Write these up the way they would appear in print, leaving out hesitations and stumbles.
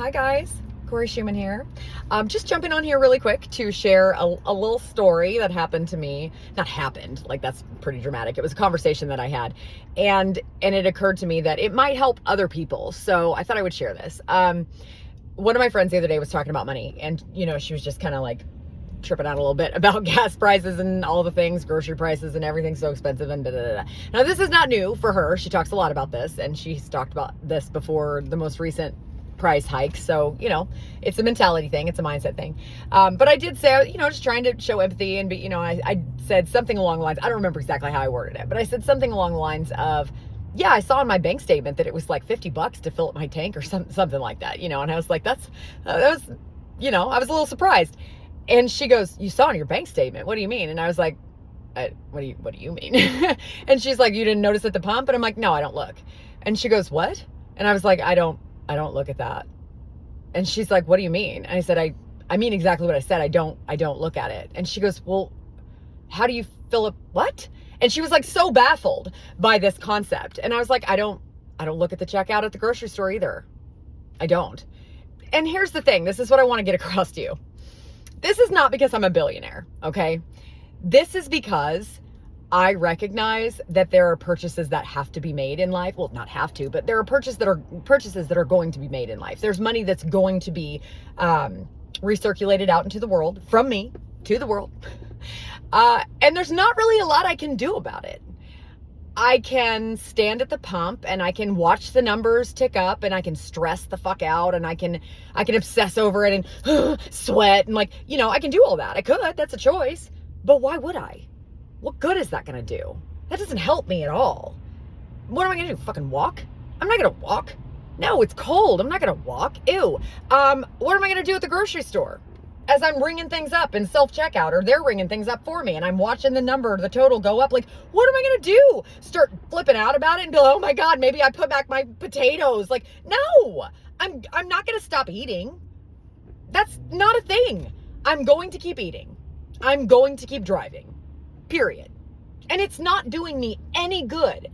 Hi guys, Corey Schumann here. Just jumping on here really quick to share a little story that happened to me. Not happened, like that's pretty dramatic. It was a conversation that I had, and it occurred to me that it might help other people. So I thought I would share this. One of my friends the other day was talking about money, and she was just kind of like tripping out a little bit about gas prices and all the things, grocery prices and everything's so expensive and da da da. Now this is not new for her. She talks a lot about this, and she's talked about this before the most recent price hikes. So, it's a mentality thing. It's a mindset thing. But I did say, just trying to show empathy and be, I said something along the lines, I don't remember exactly how I worded it, but I said something along the lines of, yeah, I saw in my bank statement that it was like $50 to fill up my tank or something like that, and I was like, that was, I was a little surprised. And she goes, you saw in your bank statement. What do you mean? And I was like, what do you mean? And she's like, you didn't notice at the pump? And I'm like, no, I don't look. And she goes, what? And I was like, I don't look at that. And she's like, what do you mean? And I said, I mean exactly what I said. I don't look at it. And she goes, well, how do you fill up what? And she was like so baffled by this concept. And I was like, I don't look at the checkout at the grocery store either. I don't. And here's the thing. This is what I want to get across to you. This is not because I'm a billionaire, okay? This is because I recognize that there are purchases that have to be made in life. Well, not have to, but there are purchases that are going to be made in life. There's money that's going to be recirculated out into the world from me to the world. And there's not really a lot I can do about it. I can stand at the pump and I can watch the numbers tick up and I can stress the fuck out and I can obsess over it and sweat and I can do all that. I could, that's a choice, but why would I? What good is that going to do? That doesn't help me at all. What am I going to do? Fucking walk? I'm not going to walk. No, it's cold. I'm not going to walk. Ew. What am I going to do at the grocery store? As I'm ringing things up in self-checkout, or they're ringing things up for me and I'm watching the total go up, what am I going to do? Start flipping out about it and be like, oh my God, maybe I put back my potatoes. No, I'm not going to stop eating. That's not a thing. I'm going to keep eating. I'm going to keep driving, period. And it's not doing me any good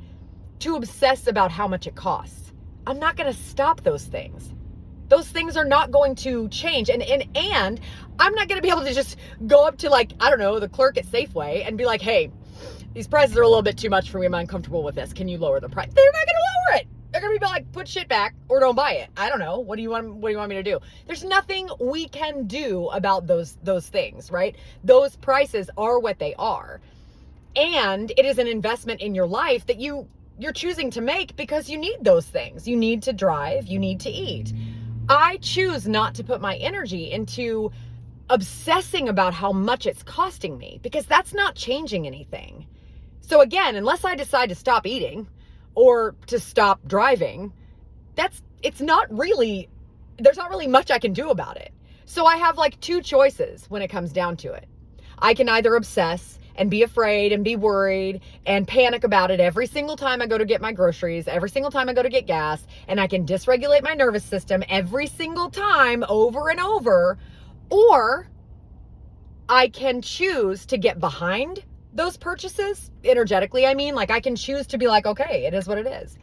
to obsess about how much it costs. I'm not going to stop those things. Those things are not going to change. And I'm not going to be able to just go up to the clerk at Safeway and be like, hey, these prices are a little bit too much for me. I'm uncomfortable with this. Can you lower the price? They're not going to lower it. They're going to be like, put shit back or don't buy it. I don't know. What do you want me to do? There's nothing we can do about those things, right? Those prices are what they are. And it is an investment in your life that you're choosing to make because you need those things. You need to drive. You need to eat. I choose not to put my energy into obsessing about how much it's costing me because that's not changing anything. So again, unless I decide to stop eating or to stop driving, there's not really much I can do about it. So I have two choices when it comes down to it. I can either obsess and be afraid and be worried and panic about it every single time I go to get my groceries, every single time I go to get gas, and I can dysregulate my nervous system every single time over and over, or I can choose to get behind those purchases energetically. I can choose to be like, okay, it is what it is.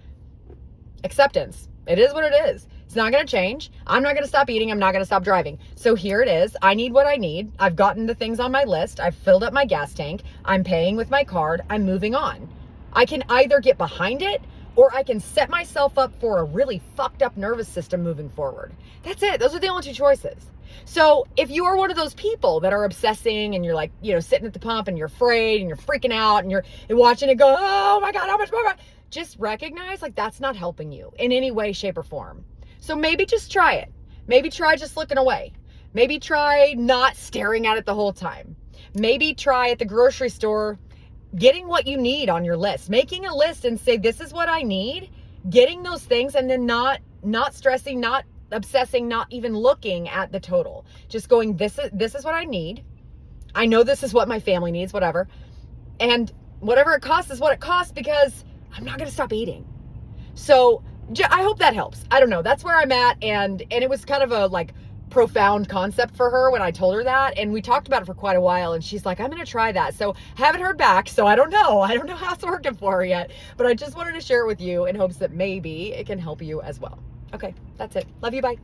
Acceptance. It is what it is. It's not going to change. I'm not going to stop eating. I'm not going to stop driving. So here it is. I need what I need. I've gotten the things on my list. I've filled up my gas tank. I'm paying with my card. I'm moving on. I can either get behind it or I can set myself up for a really fucked up nervous system moving forward. That's it. Those are the only two choices. So if you are one of those people that are obsessing and you're sitting at the pump and you're afraid and you're freaking out and you're watching it go, oh my God, how much more? Just recognize that's not helping you in any way, shape, or form. So maybe just try it. Maybe try just looking away. Maybe try not staring at it the whole time. Maybe try at the grocery store getting what you need on your list, making a list and say, this is what I need, getting those things, and then not stressing, not obsessing, not even looking at the total. Just going, this is what I need. I know this is what my family needs, whatever. And whatever it costs is what it costs because I'm not going to stop eating. So I hope that helps. I don't know. That's where I'm at. And it was kind of a profound concept for her when I told her that. And we talked about it for quite a while. And she's like, I'm going to try that. So haven't heard back. So I don't know. I don't know how it's working for her yet. But I just wanted to share it with you in hopes that maybe it can help you as well. Okay, that's it. Love you. Bye.